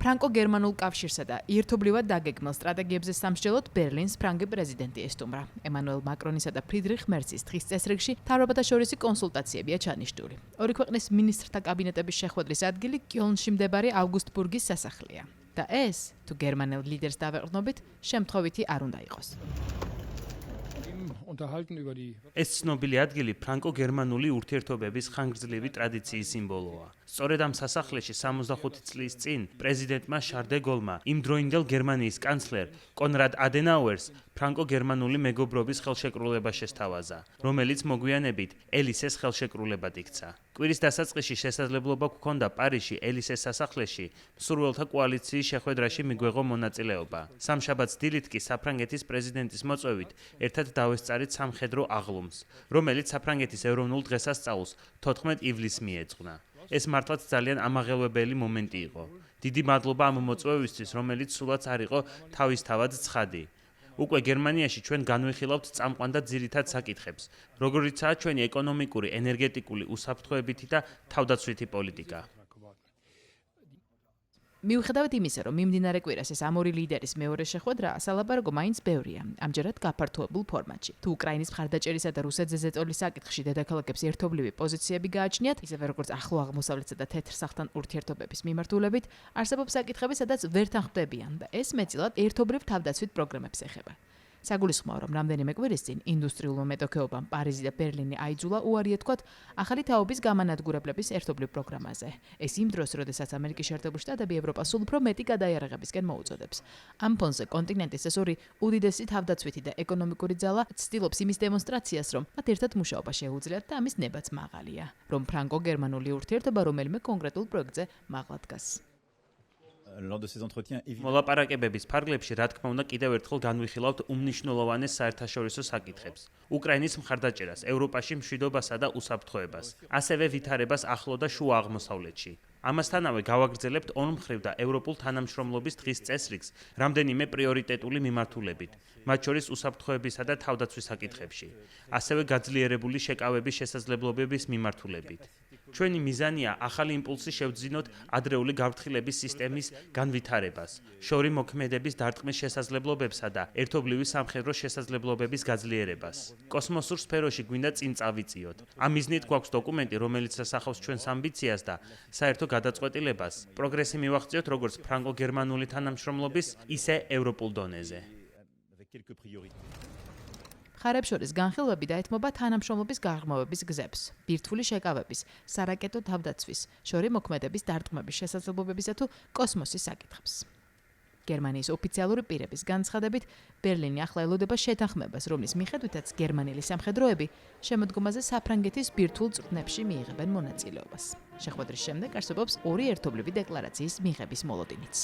ფრანკო-გერმანულ კავშირსა და ერთობლივად დაგეგმილ სტრატეგიებზე სამსჯელოდ ბერლინს ფრანგი პრეზიდენტი ესტუმრა. ემანუელ მაკრონისა და ფრიდრიხ მერცის დღის წესრიგში მთავრობათა შორისი კონსულტაციებია ჩანიშნული. ორი ქვეყნის მინისტრთა კაბინეტების შეხვედრის ადგილი კიოლნში მდებარე ავგუსტბურგის სასახლეა. და ეს, თუ გერმანელ ლიდერს დავეყრდნობით, შემთხვევითი არ უნდა იყოს. ეს ცნობილი ადგილი ფრანკო-გერმანული ურთიერთობების ხანგრძლივი ტრადიციის სიმბოლოა. სწორედ ამ სასახლეში 65 წლის წინ პრეზიდენტმა შარლ დე გოლმა იმ დროინდელ გერმანიის კანცლერ კონრად ადენაუერს ფრანკო-გერმანული მეგობრობის ხელშეკრულება შესთავაზა, რომელიც მოგვიანებით ელისეს ხელშეკრულებად იქცა. კვირის დასაწყისში შესაძლებლობა გქონდა პარიზში ელისეს სასახლეში მსურველთა კოალიციის შეხვედრაში მიგვეღო მონაწილეობა. სამშაბათს დილით კი საფრანგეთის პრეზიდენტის მოწვევით ერთად დავესწარით სამხედრო აღლუმს, რომელიც საფრანგეთის ეროვნულ დღესასწაულს 14 ივლისს მიეძღვნა. ეს მართლაც ძალიან ამაღელვებელი მომენტი იყო. დიდი მადლობა ამ მოწვევისთვის, რომელიც სულაც არ იყო თავისთავად ცხადი. უკვე გერმანიაში ჩვენ განვიხილავთ წამყვან და ძირითად საკითხებს, როგორიცაა ჩვენი ეკონომიკური, ენერგეტიკული უსაფრთხოებითი და თავდაცვითი პოლიტიკა. მიუხედავად იმისა, რომ მიმდინარე კვირას ეს ამ ორი ლიდერის მეორე შეხვედრაა, სალაპარაკო მაინც ბევრია, ამჯერად გაფართოებულ ფორმატში. თუ უკრაინის მხარდაჭერისა და რუსეთზე ზეწოლის საკითხში დედაქალაქებს ერთობლივი პოზიციები გააჩნიათ, ისევე როგორც ახლო აღმოსავლეთსა და თეთრ სახლთან ურთიერთობების მიმართულებით, არსებობს საკითხები, სადაც ვერ თანხმდებიან და ეს მეტწილად ერთობლივ თავდაცვით პროგრამებს ეხება. საგულისხმოა, რომ რამდენიმე კვირის წინ ინდუსტრიულმა მეტოქეობამ პარიზი და ბერლინი აიძულა უარია თქვათ ახალი თაობის გამანადგურებლების ერთობლივ პროგრამაზე. ეს იმ დროს, როდესაც ამერიკის შეერთებული შტატები ევროპას სულ უფრო მეტი გადაიარაღებისკენ მოუწოდებს. ამ ფონზე კონტინენტის ეს ორი უდიდესი თავდაცვითი და ეკონომიკური ძალა ცდილობს იმის დემონსტრაციას, რომ მათ ერთად მუშაობა შეუძლიათ და ამის ნებაც მაღალია, რომ ფრანკო-გერმანული ურთიერთობა რომელიმე კონკრეტულ პროექტზე მაღლა დგას. მოლაპარაკებების ფარგლებში, რა თქმა უნდა, კიდევ ერთხელ განვიხილავთ უმნიშვნელოვანეს საერთაშორისო საკითხებს. უკრაინის მხარდაჭერას, ევროპაში მშვიდობასა და უსაფრთხოებას, ასევე ვითარებას ახლო და შუა აღმოსავლეთში. ამასთანავე გავაგრძელებთ ორმხრივ და ევროპულ თანამშრომლობის დღის წესრიგს რამდენიმე პრიორიტეტული მიმართულებით, მათ შორის უსაფრთხოებისა და თავდაცვის საკითხებში, ასევე გაძლიერებული შეკავების შესაძლებლობების მიმართულებით. ჩვენი მიზანია ახალი იმპულსი შევძინოთ ადრეული გაფრთხილების სისტემის განვითარებას, შორი მოქმედების დარტყმის შესაძლებლობებსა და ერთობლივი სამხედრო შესაძლებლობების გაძლიერებას. კოსმოსურ სფეროში გვინდა წინ წავიწიოთ. ამ მიზნით გვაქვს დოკუმენტი, რომელიც ასახავს ჩვენს ამბიციას და საერთო გადაწყვეტილებას. პროგრესი მივაღწიოთ როგორც ფრანკო-გერმანული თანამშრომლობის, ისე ევროპულ დონეზე. მხარებს შორის განხილვები დაეთმობა თანამშრომლობის გაღრმავების გზებს, ბირთვული შეკავების, სარაკეტო თავდაცვის, შორი მოქმედების დარტყმების შესაძლებლობებისა თუ კოსმოსის საკითხებს. გერმანიის ოფიციალური პირების განცხადებით, ბერლინი ახლა ელოდება შეთანხმებას, რომლის მიხედვითაც გერმანელი სამხედროები შემოდგომაზე საფრანგეთის ბირთვულ წვრთნებში მიიღებენ მონაწილეობას. შეხვედრის შემდეგ არსებობს ორი ერთობლივი დეკლარაციის მიღების მოლოდინიც.